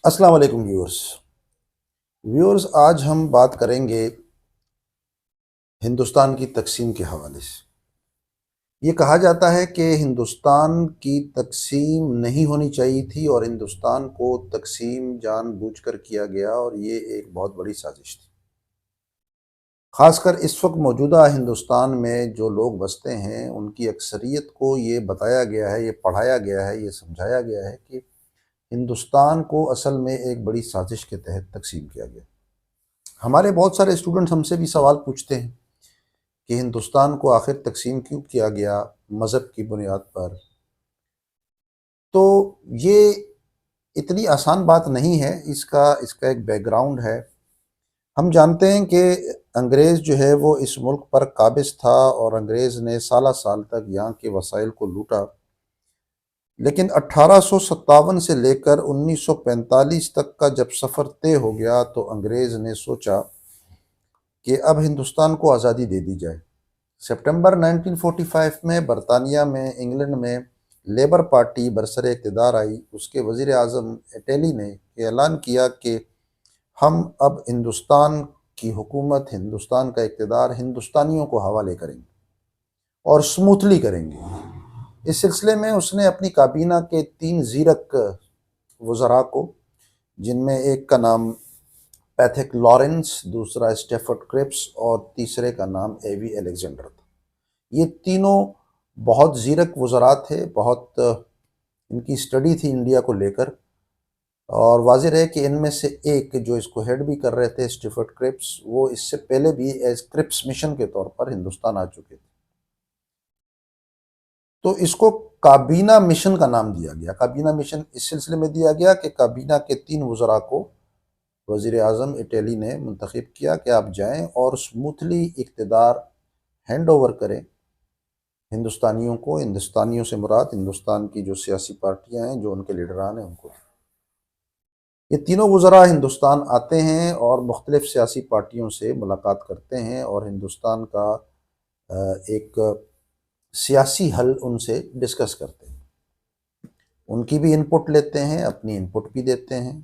السلام علیکم ویورز آج ہم بات کریں گے ہندوستان کی تقسیم کے حوالے سے۔ یہ کہا جاتا ہے کہ ہندوستان کی تقسیم نہیں ہونی چاہیے تھی اور ہندوستان کو تقسیم جان بوجھ کر کیا گیا، اور یہ ایک بہت بڑی سازش تھی۔ خاص کر اس وقت موجودہ ہندوستان میں جو لوگ بستے ہیں ان کی اکثریت کو یہ بتایا گیا ہے، یہ پڑھایا گیا ہے، یہ سمجھایا گیا ہے کہ ہندوستان کو اصل میں ایک بڑی سازش کے تحت تقسیم کیا گیا۔ ہمارے بہت سارے اسٹوڈنٹس ہم سے بھی سوال پوچھتے ہیں کہ ہندوستان کو آخر تقسیم کیوں کیا گیا، مذہب کی بنیاد پر؟ تو یہ اتنی آسان بات نہیں ہے، اس کا ایک بیک گراؤنڈ ہے۔ ہم جانتے ہیں کہ انگریز جو ہے وہ اس ملک پر قابض تھا، اور انگریز نے سالہ سال تک یہاں کے وسائل کو لوٹا، لیکن 1857 سے لے کر 1945 تک کا جب سفر طے ہو گیا تو انگریز نے سوچا کہ اب ہندوستان کو آزادی دے دی جائے۔ سپٹمبر 1945 میں برطانیہ میں، انگلینڈ میں لیبر پارٹی برسر اقتدار آئی۔ اس کے وزیر اعظم اٹیلی نے اعلان کیا کہ ہم اب ہندوستان کی حکومت، ہندوستان کا اقتدار ہندوستانیوں کو حوالے کریں گے اور سموتھلی کریں گے۔ اس سلسلے میں اس نے اپنی کابینہ کے 3 زیرک وزراء کو، جن میں ایک کا نام پیتھک لارنس، دوسرا اسٹیفرڈ کرپس اور تیسرے کا نام اے وی الیگزینڈر تھا۔ یہ تینوں بہت زیرک وزراء تھے، بہت ان کی اسٹڈی تھی انڈیا کو لے کر، اور واضح ہے کہ ان میں سے ایک جو اس کو ہیڈ بھی کر رہے تھے، اسٹیفرڈ کرپس، وہ اس سے پہلے بھی ایز کرپس مشن کے طور پر ہندوستان آ چکے تھے۔ تو اس کو کابینہ مشن کا نام دیا گیا۔ کابینہ مشن اس سلسلے میں دیا گیا کہ کابینہ کے 3 وزراء کو وزیر اعظم اٹلی نے منتخب کیا کہ آپ جائیں اور سموتھلی اقتدار ہینڈ اوور کریں ہندوستانیوں کو۔ ہندوستانیوں سے مراد ہندوستان کی جو سیاسی پارٹیاں ہیں، جو ان کے لیڈران ہیں، ان کو۔ یہ تینوں وزراء ہندوستان آتے ہیں اور مختلف سیاسی پارٹیوں سے ملاقات کرتے ہیں اور ہندوستان کا ایک سیاسی حل ان سے ڈسکس کرتے ہیں، ان کی بھی انپٹ لیتے ہیں، اپنی انپٹ بھی دیتے ہیں،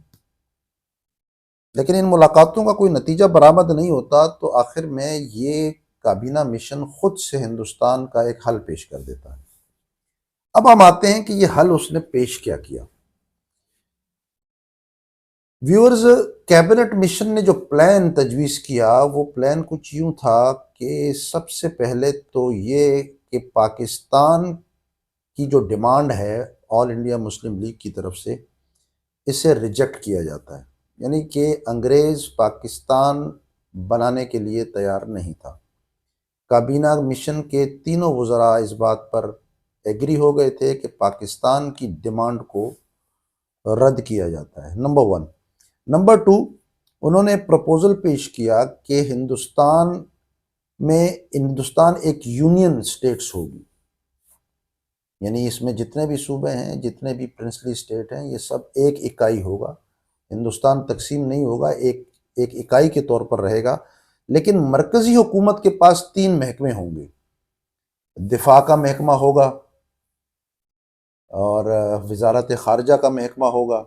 لیکن ان ملاقاتوں کا کوئی نتیجہ برآمد نہیں ہوتا۔ تو آخر میں یہ کابینہ مشن خود سے ہندوستان کا ایک حل پیش کر دیتا ہے۔ اب ہم آتے ہیں کہ یہ حل اس نے پیش کیا کیا۔ ویورز، کیبنٹ مشن نے جو پلان تجویز کیا، وہ پلان کچھ یوں تھا کہ سب سے پہلے تو یہ کہ پاکستان کی جو ڈیمانڈ ہے آل انڈیا مسلم لیگ کی طرف سے، اسے ریجیکٹ کیا جاتا ہے، یعنی کہ انگریز پاکستان بنانے کے لیے تیار نہیں تھا۔ کابینہ مشن کے تینوں وزراء اس بات پر ایگری ہو گئے تھے کہ پاکستان کی ڈیمانڈ کو رد کیا جاتا ہے، نمبر 1۔ نمبر 2، انہوں نے پروپوزل پیش کیا کہ ہندوستان ایک یونین سٹیٹس ہوگی، یعنی اس میں جتنے بھی صوبے ہیں، جتنے بھی پرنسلی اسٹیٹ ہیں، یہ سب ایک اکائی ہوگا۔ ہندوستان تقسیم نہیں ہوگا، ایک اکائی کے طور پر رہے گا، لیکن مرکزی حکومت کے پاس 3 محکمے ہوں گے۔ دفاع کا محکمہ ہوگا، اور وزارت خارجہ کا محکمہ ہوگا،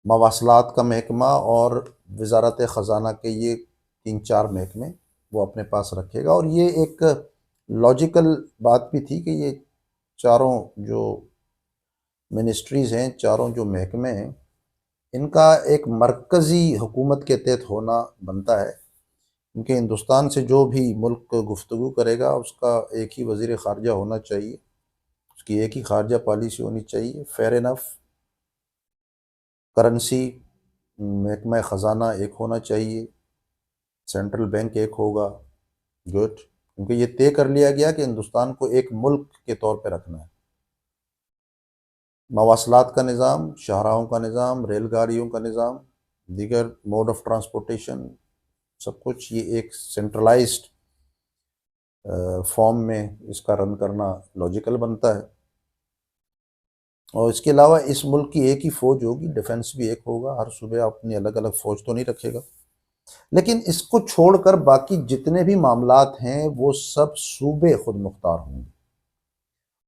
مواصلات کا محکمہ، اور وزارت خزانہ کے یہ 3-4 محکمے وہ اپنے پاس رکھے گا۔ اور یہ ایک لاجیکل بات بھی تھی کہ یہ چاروں جو منسٹریز ہیں، چاروں جو محکمے ہیں، ان کا ایک مرکزی حکومت کے تحت ہونا بنتا ہے، کیونکہ ہندوستان سے جو بھی ملک گفتگو کرے گا اس کا ایک ہی وزیر خارجہ ہونا چاہیے، اس کی ایک ہی خارجہ پالیسی ہونی چاہیے، فیئر انف۔ کرنسی، محکمہ خزانہ ایک ہونا چاہیے، سینٹرل بینک ایک ہوگا، گڈ، کیونکہ یہ طے کر لیا گیا کہ ہندوستان کو ایک ملک کے طور پہ رکھنا ہے۔ مواصلات کا نظام، شاہراہوں کا نظام، ریل گاڑیوں کا نظام، دیگر موڈ آف ٹرانسپورٹیشن، سب کچھ یہ ایک سینٹرلائزڈ فارم میں اس کا رن کرنا لاجیکل بنتا ہے۔ اور اس کے علاوہ اس ملک کی ایک ہی فوج ہوگی، ڈیفنس بھی ایک ہوگا، ہر صوبہ اپنی الگ الگ فوج تو نہیں رکھے گا۔ لیکن اس کو چھوڑ کر باقی جتنے بھی معاملات ہیں وہ سب صوبے خود مختار ہوں گے،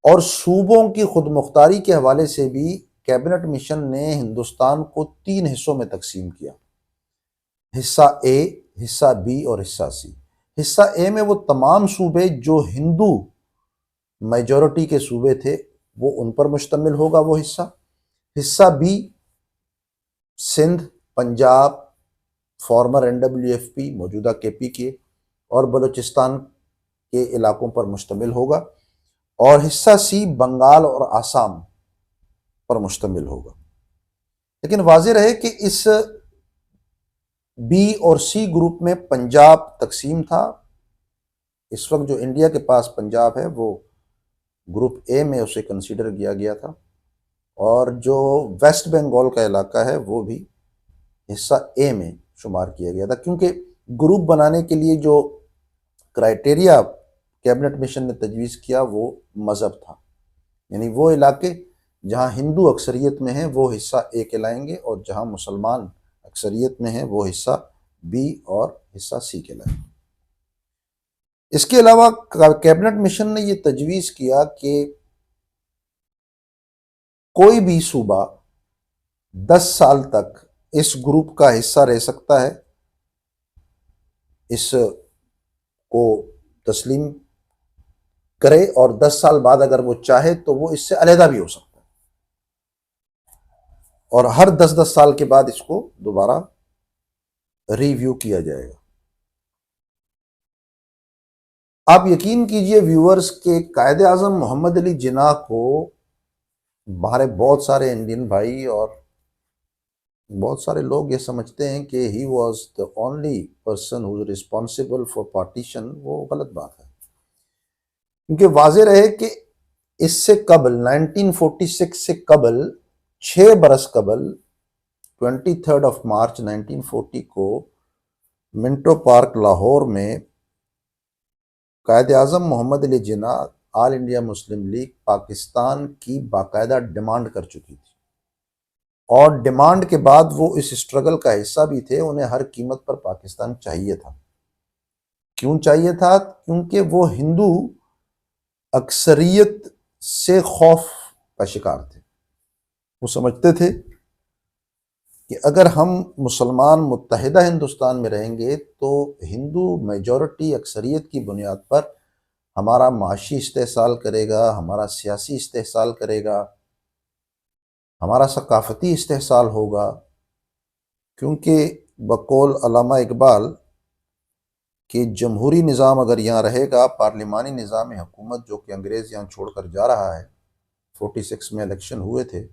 اور صوبوں کی خود مختاری کے حوالے سے بھی کیبنٹ مشن نے ہندوستان کو 3 حصوں میں تقسیم کیا، حصہ اے، حصہ بی اور حصہ سی۔ حصہ اے میں وہ تمام صوبے جو ہندو میجورٹی کے صوبے تھے وہ ان پر مشتمل ہوگا وہ حصہ۔ حصہ B Sindh, Punjab, former NWFP موجودہ KP کے اور بلوچستان کے علاقوں پر مشتمل ہوگا، اور حصہ سی بنگال اور آسام پر مشتمل ہوگا۔ لیکن واضح رہے کہ اس بی اور سی گروپ میں پنجاب تقسیم تھا۔ اس وقت جو انڈیا کے پاس پنجاب ہے وہ گروپ اے میں اسے کنسیڈر کیا گیا تھا، اور جو ویسٹ بنگال کا علاقہ ہے وہ بھی حصہ اے میں شمار کیا گیا تھا، کیونکہ گروپ بنانے کے لیے جو کرائٹیریا کیبنٹ مشن نے تجویز کیا وہ مذہب تھا، یعنی وہ علاقے جہاں ہندو اکثریت میں ہیں وہ حصہ اے کہلائیں گے، اور جہاں مسلمان اکثریت میں ہیں وہ حصہ بی اور حصہ سی کہلائیں گے۔ اس کے علاوہ کیبنٹ مشن نے یہ تجویز کیا کہ کوئی بھی صوبہ 10 سال تک اس گروپ کا حصہ رہ سکتا ہے، اس کو تسلیم کرے، اور 10 سال بعد اگر وہ چاہے تو وہ اس سے علیحدہ بھی ہو سکتا ہے، اور ہر 10 سال کے بعد اس کو دوبارہ ریویو کیا جائے گا۔ آپ یقین کیجئے ویورز کہ قائد اعظم محمد علی جناح کو باہر بہت سارے انڈین بھائی اور بہت سارے لوگ یہ سمجھتے ہیں کہ he was the only person who responsible for partition. وہ غلط بات ہے، کیونکہ واضح رہے کہ اس سے قبل 1946 سے قبل 6 برس قبل 23 مارچ 1940 کو منٹو پارک لاہور میں قائد اعظم محمد علی جناح آل انڈیا مسلم لیگ پاکستان کی باقاعدہ ڈیمانڈ کر چکی تھی، اور ڈیمانڈ کے بعد وہ اس اسٹرگل کا حصہ بھی تھے۔ انہیں ہر قیمت پر پاکستان چاہیے تھا۔ کیوں چاہیے تھا؟ کیونکہ وہ ہندو اکثریت سے خوف کا شکار تھے۔ وہ سمجھتے تھے کہ اگر ہم مسلمان متحدہ ہندوستان میں رہیں گے تو ہندو میجورٹی اکثریت کی بنیاد پر ہمارا معاشی استحصال کرے گا، ہمارا سیاسی استحصال کرے گا، ہمارا ثقافتی استحصال ہوگا، کیونکہ بقول علامہ اقبال کہ جمہوری نظام اگر یہاں رہے گا، پارلیمانی نظام حکومت جو کہ انگریز یہاں چھوڑ کر جا رہا ہے، 46 میں الیکشن ہوئے تھے،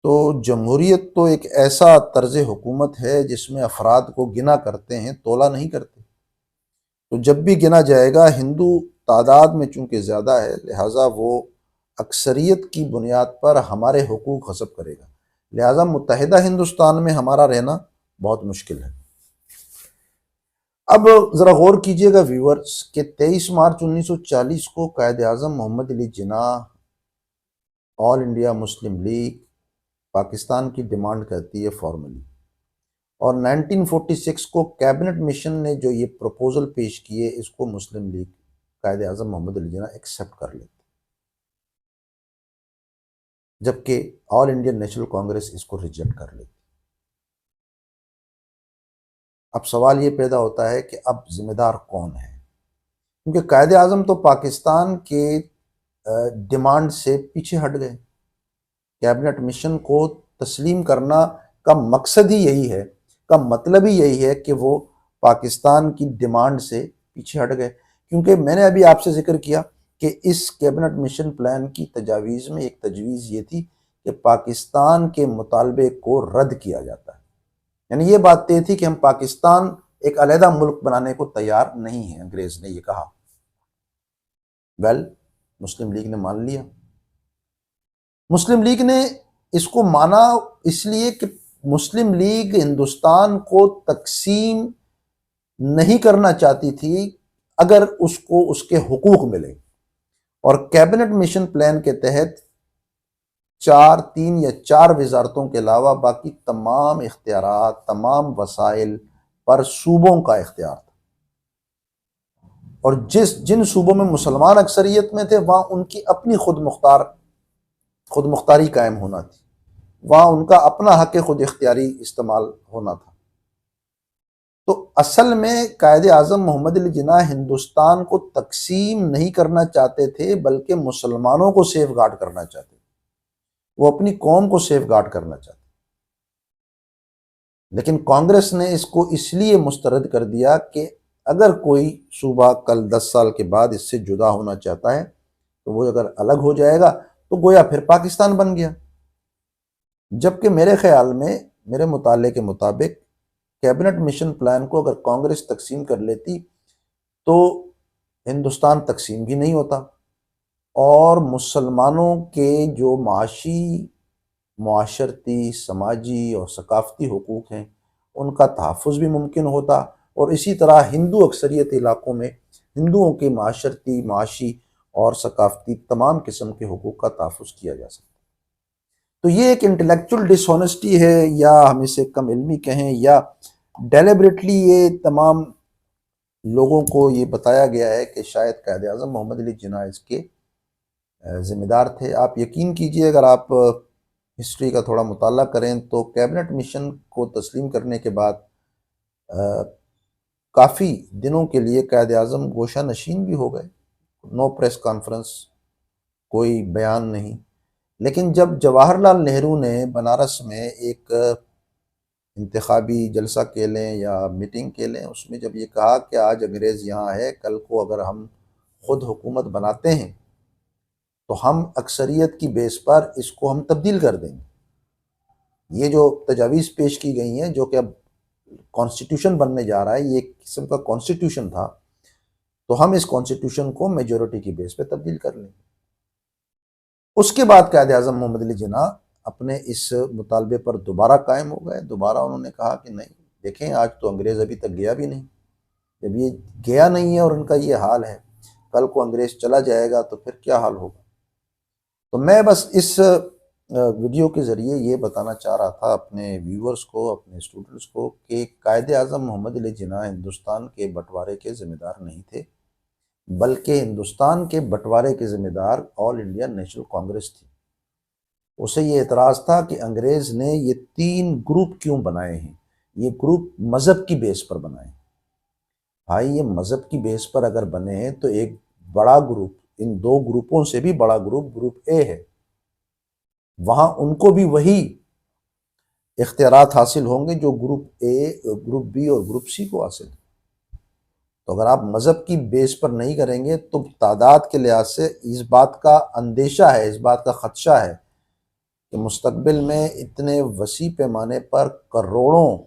تو جمہوریت تو ایک ایسا طرز حکومت ہے جس میں افراد کو گنا کرتے ہیں، تولا نہیں کرتے۔ تو جب بھی گنا جائے گا ہندو تعداد میں چونکہ زیادہ ہے، لہٰذا وہ اکثریت کی بنیاد پر ہمارے حقوق غصب کرے گا، لہٰذا متحدہ ہندوستان میں ہمارا رہنا بہت مشکل ہے۔ اب ذرا غور کیجئے گا ویورز کہ 23 مارچ 1940 کو قائد اعظم محمد علی جناح آل انڈیا مسلم لیگ پاکستان کی ڈیمانڈ کرتی ہے فارملی، اور 1946 کو کیبنٹ مشن نے جو یہ پروپوزل پیش کیے اس کو مسلم لیگ قائد اعظم محمد علی جناح ایکسیپٹ کر لیتے، جبکہ آل انڈین نیشنل کانگریس اس کو ریجیکٹ کر لیتی۔ اب سوال یہ پیدا ہوتا ہے کہ اب ذمہ دار کون ہے؟ کیونکہ قائد اعظم تو پاکستان کے ڈیمانڈ سے پیچھے ہٹ گئے۔ کیبنٹ مشن کو تسلیم کرنا کا مقصد ہی یہی ہے، کا مطلب ہی یہی ہے کہ وہ پاکستان کی ڈیمانڈ سے پیچھے ہٹ گئے، کیونکہ میں نے ابھی آپ سے ذکر کیا کہ اس کیبنٹ مشن پلان کی تجاویز میں ایک تجویز یہ تھی کہ پاکستان کے مطالبے کو رد کیا جاتا ہے، یعنی یہ بات طے تھی کہ ہم پاکستان ایک علیحدہ ملک بنانے کو تیار نہیں ہیں۔ انگریز نے یہ کہا، مسلم لیگ نے مان لیا۔ مسلم لیگ نے اس کو مانا اس لیے کہ مسلم لیگ ہندوستان کو تقسیم نہیں کرنا چاہتی تھی اگر اس کو اس کے حقوق ملے، اور کیبنٹ مشن پلان کے تحت 3 یا 4 وزارتوں کے علاوہ باقی تمام اختیارات، تمام وسائل پر صوبوں کا اختیار تھا، اور جن صوبوں میں مسلمان اکثریت میں تھے وہاں ان کی اپنی خود مختار خود مختاری قائم ہونا تھی، وہاں ان کا اپنا حق خود اختیاری استعمال ہونا تھا۔ تو اصل میں قائد اعظم محمد علی جناح ہندوستان کو تقسیم نہیں کرنا چاہتے تھے، بلکہ مسلمانوں کو سیف گارڈ کرنا چاہتے تھے، وہ اپنی قوم کو سیف گارڈ کرنا چاہتے تھے۔ لیکن کانگریس نے اس کو اس لیے مسترد کر دیا کہ اگر کوئی صوبہ کل 10 سال کے بعد اس سے جدا ہونا چاہتا ہے تو وہ اگر الگ ہو جائے گا تو گویا پھر پاکستان بن گیا۔ جبکہ میرے خیال میں، میرے مطالعے کے مطابق، کیبنٹ مشن پلان کو اگر کانگریس تقسیم کر لیتی تو ہندوستان تقسیم بھی نہیں ہوتا، اور مسلمانوں کے جو معاشی، معاشرتی، سماجی اور ثقافتی حقوق ہیں ان کا تحفظ بھی ممکن ہوتا، اور اسی طرح ہندو اکثریت علاقوں میں ہندوؤں کے معاشرتی، معاشی اور ثقافتی تمام قسم کے حقوق کا تحفظ کیا جا سکتا۔ تو یہ ایک انٹلیکچول ڈس آنیسٹی ہے، یا ہم اسے کم علمی کہیں، یا ڈیلیبریٹلی یہ تمام لوگوں کو یہ بتایا گیا ہے کہ شاید قائد اعظم محمد علی جناح اس کے ذمہ دار تھے۔ آپ یقین کیجئے، اگر آپ ہسٹری کا تھوڑا مطالعہ کریں تو کیبنٹ مشن کو تسلیم کرنے کے بعد کافی دنوں کے لیے قائد اعظم گوشہ نشین بھی ہو گئے، نو پریس کانفرنس، کوئی بیان نہیں۔ لیکن جب جواہر لال نہرو نے بنارس میں ایک انتخابی جلسہ کے لیں یا میٹنگ کے لیں، اس میں جب یہ کہا کہ آج انگریز یہاں ہے، کل کو اگر ہم خود حکومت بناتے ہیں تو ہم اکثریت کی بیس پر اس کو ہم تبدیل کر دیں گے۔ یہ جو تجاویز پیش کی گئی ہیں جو کہ اب کانسٹیٹیوشن بننے جا رہا ہے، یہ ایک قسم کا کانسٹیٹیوشن تھا، تو ہم اس کانسٹیٹیوشن کو میجورٹی کی بیس پہ تبدیل کر لیں گے۔ اس کے بعد قائد اعظم محمد علی جناح اپنے اس مطالبے پر دوبارہ قائم ہو گئے۔ دوبارہ انہوں نے کہا کہ نہیں، دیکھیں آج تو انگریز ابھی تک گیا بھی نہیں، جب یہ گیا نہیں ہے اور ان کا یہ حال ہے، کل کو انگریز چلا جائے گا تو پھر کیا حال ہوگا۔ تو میں بس اس ویڈیو کے ذریعے یہ بتانا چاہ رہا تھا اپنے ویورز کو، اپنے اسٹوڈنٹس کو، کہ قائد اعظم محمد علی جناح ہندوستان کے بٹوارے کے ذمہ دار نہیں تھے، بلکہ ہندوستان کے بٹوارے کے ذمہ دار آل انڈیا نیشنل کانگریس تھی۔ اسے یہ اعتراض تھا کہ انگریز نے یہ 3 گروپ کیوں بنائے ہیں، یہ گروپ مذہب کی بیس پر بنائے ہیں۔ بھائی یہ مذہب کی بیس پر اگر بنے ہیں تو ایک بڑا گروپ، ان 2 گروپوں سے بھی بڑا گروپ، گروپ اے ہے، وہاں ان کو بھی وہی اختیارات حاصل ہوں گے جو گروپ اے، گروپ بی اور گروپ سی کو حاصل ہیں۔ تو اگر آپ مذہب کی بیس پر نہیں کریں گے تو تعداد کے لحاظ سے اس بات کا اندیشہ ہے، اس بات کا خدشہ ہے کہ مستقبل میں اتنے وسیع پیمانے پر کروڑوں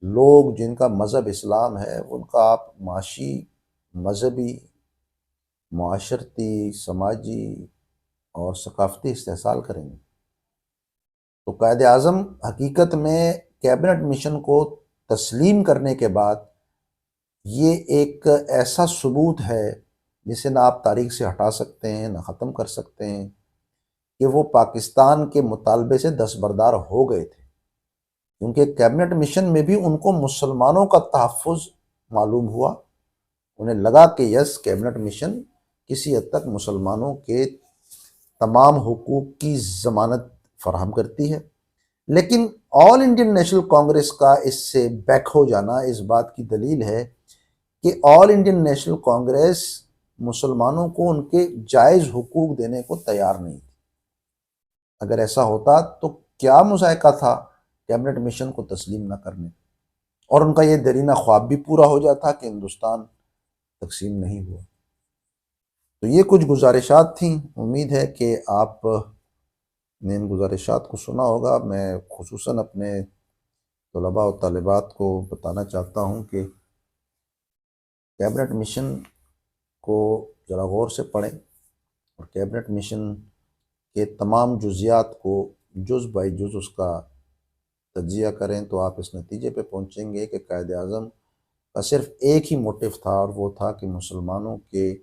لوگ جن کا مذہب اسلام ہے، ان کا آپ معاشی، مذہبی، معاشرتی، سماجی اور ثقافتی استحصال کریں گے۔ تو قائد اعظم حقیقت میں کیبنٹ مشن کو تسلیم کرنے کے بعد یہ ایک ایسا ثبوت ہے جسے نہ آپ تاریخ سے ہٹا سکتے ہیں نہ ختم کر سکتے ہیں کہ وہ پاکستان کے مطالبے سے دستبردار ہو گئے تھے، کیونکہ کیبنٹ مشن میں بھی ان کو مسلمانوں کا تحفظ معلوم ہوا۔ انہیں لگا کہ یس، کیبنٹ مشن کسی حد تک مسلمانوں کے تمام حقوق کی ضمانت فراہم کرتی ہے، لیکن آل انڈین نیشنل کانگریس کا اس سے بیک ہو جانا اس بات کی دلیل ہے کہ آل انڈین نیشنل کانگریس مسلمانوں کو ان کے جائز حقوق دینے کو تیار نہیں تھی۔ اگر ایسا ہوتا تو کیا مذائقہ تھا کیبنٹ مشن کو تسلیم نہ کرنے، اور ان کا یہ دیرینہ خواب بھی پورا ہو جاتا کہ ہندوستان تقسیم نہیں ہوا۔ تو یہ کچھ گزارشات تھیں، امید ہے کہ آپ نے ان گزارشات کو سنا ہوگا۔ میں خصوصاً اپنے طلباء و طالبات کو بتانا چاہتا ہوں کہ کیبنٹ مشن کو ذرا غور سے پڑھیں، اور کیبنٹ مشن کے تمام جزیات کو جز بائی جز اس کا تجزیہ کریں تو آپ اس نتیجے پہ پہنچیں گے کہ قائد اعظم کا صرف ایک ہی موٹیو تھا، اور وہ تھا کہ مسلمانوں کے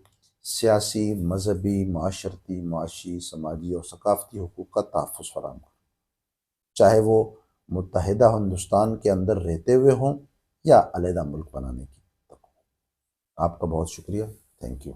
سیاسی، مذہبی، معاشرتی، معاشی، سماجی اور ثقافتی حقوق کا تحفظ فراہم کرنا، چاہے وہ متحدہ ہندوستان کے اندر رہتے ہوئے ہوں یا علیحدہ ملک بنانے کی۔ آپ کا بہت شکریہ، تھینک یو۔